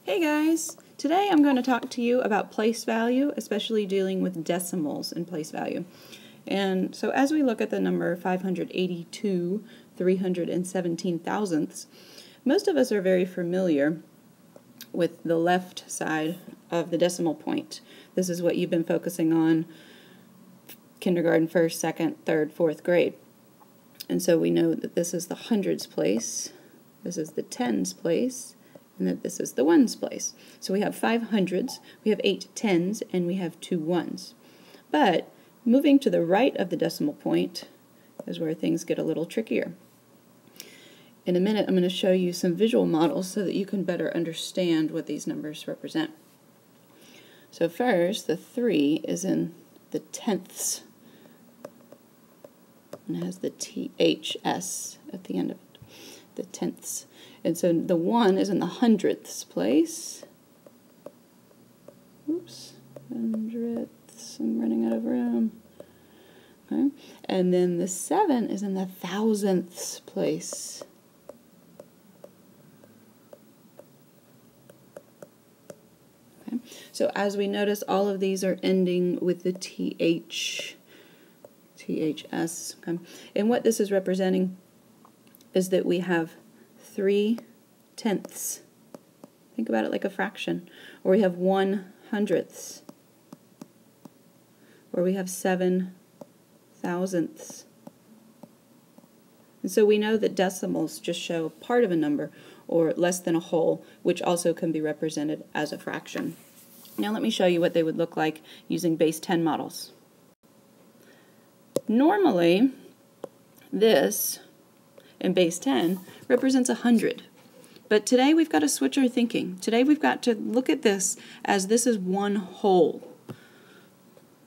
Hey guys! Today I'm going to talk to you about place value, especially dealing with decimals in place value. And so as we look at the number 582 317 thousandths, most of us are very familiar with the left side of the decimal point. This is what you've been focusing on kindergarten, first, second, third, fourth grade. And so we know that this is the hundreds place, this is the tens place, and that this is the ones place. So we have 5 hundreds, we have 8 tens, and we have 2 ones. But moving to the right of the decimal point is where things get a little trickier. In a minute, I'm going to show you some visual models so that you can better understand what these numbers represent. So first, the 3 is in the tenths, and it has the THS at the end of it, the tenths. And so the 1 is in the hundredths place. Oops, hundredths, I'm running out of room. Okay. And then the 7 is in the thousandths place. Okay. So as we notice, all of these are ending with the THS. Okay. And what this is representing is that we have 3 tenths. Think about it like a fraction. Or we have 1 hundredths. Or we have 7 thousandths. And so we know that decimals just show part of a number, or less than a whole, which also can be represented as a fraction. Now let me show you what they would look like using base 10 models. Normally, this in base 10 represents 100. But today we've got to switch our thinking. Today we've got to look at this as this is one whole.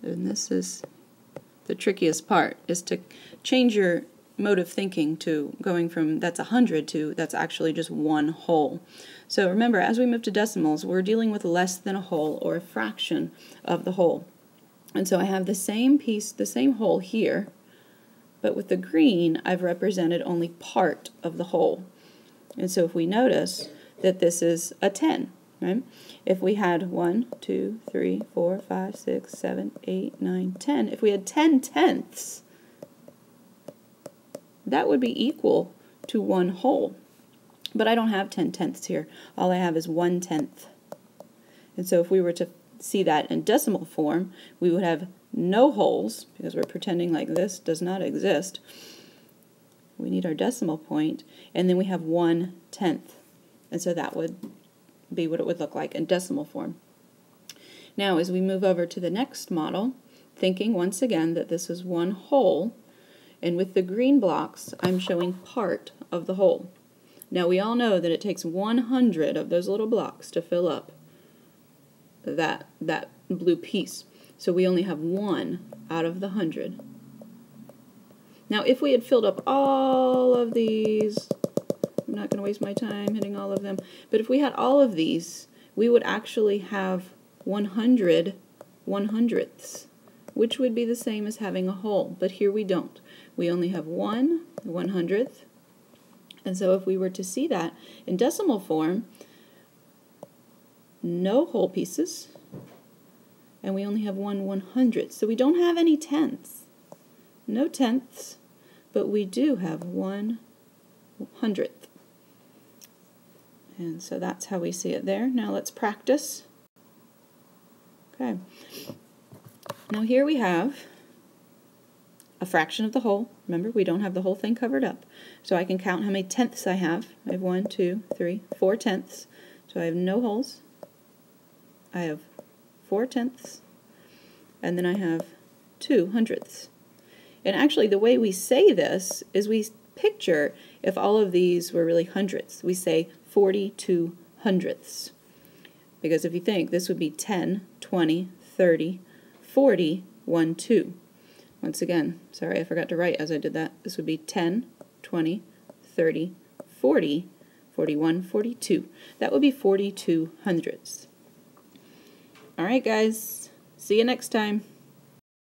And this is the trickiest part, is to change your mode of thinking to going from that's 100 to that's actually just one whole. So remember, as we move to decimals, we're dealing with less than a whole, or a fraction of the whole. And so I have the same piece, the same whole here, but with the green, I've represented only part of the whole. And so if we notice that this is a 10, right? If we had 1, 2, 3, 4, 5, 6, 7, 8, 9, 10, if we had 10 tenths, that would be equal to one whole. But I don't have 10 tenths here. All I have is 1 tenth. And so if we were to see that in decimal form, we would have no wholes, because we're pretending like this does not exist. We need our decimal point, and then we have 1 tenth. And so that would be what it would look like in decimal form. Now, as we move over to the next model, thinking once again that this is one whole, and with the green blocks, I'm showing part of the whole. Now, we all know that it takes 100 of those little blocks to fill up that blue piece. So we only have 1 out of the 100. Now, if we had filled up all of these, I'm not going to waste my time hitting all of them, but if we had all of these, we would actually have 100 100ths, which would be the same as having a whole, but here we don't. We only have 1 100th, and so if we were to see that in decimal form, no whole pieces, and we only have 1 100th. So we don't have any tenths. No tenths, but we do have 1 100th. And so that's how we see it there. Now let's practice. Okay. Now here we have a fraction of the whole. Remember, we don't have the whole thing covered up. So I can count how many tenths I have. I have 1, 2, 3, 4 tenths. So I have no wholes. I have 4 tenths, and then I have 2 hundredths. And actually, the way we say this is we picture if all of these were really hundredths. We say 42 hundredths. Because if you think, this would be 10, 20, 30, 40, 1, 2. Once again, sorry, I forgot to write as I did that. This would be 10, 20, 30, 40, 41, 42. That would be 42 hundredths. All right, guys. See you next time.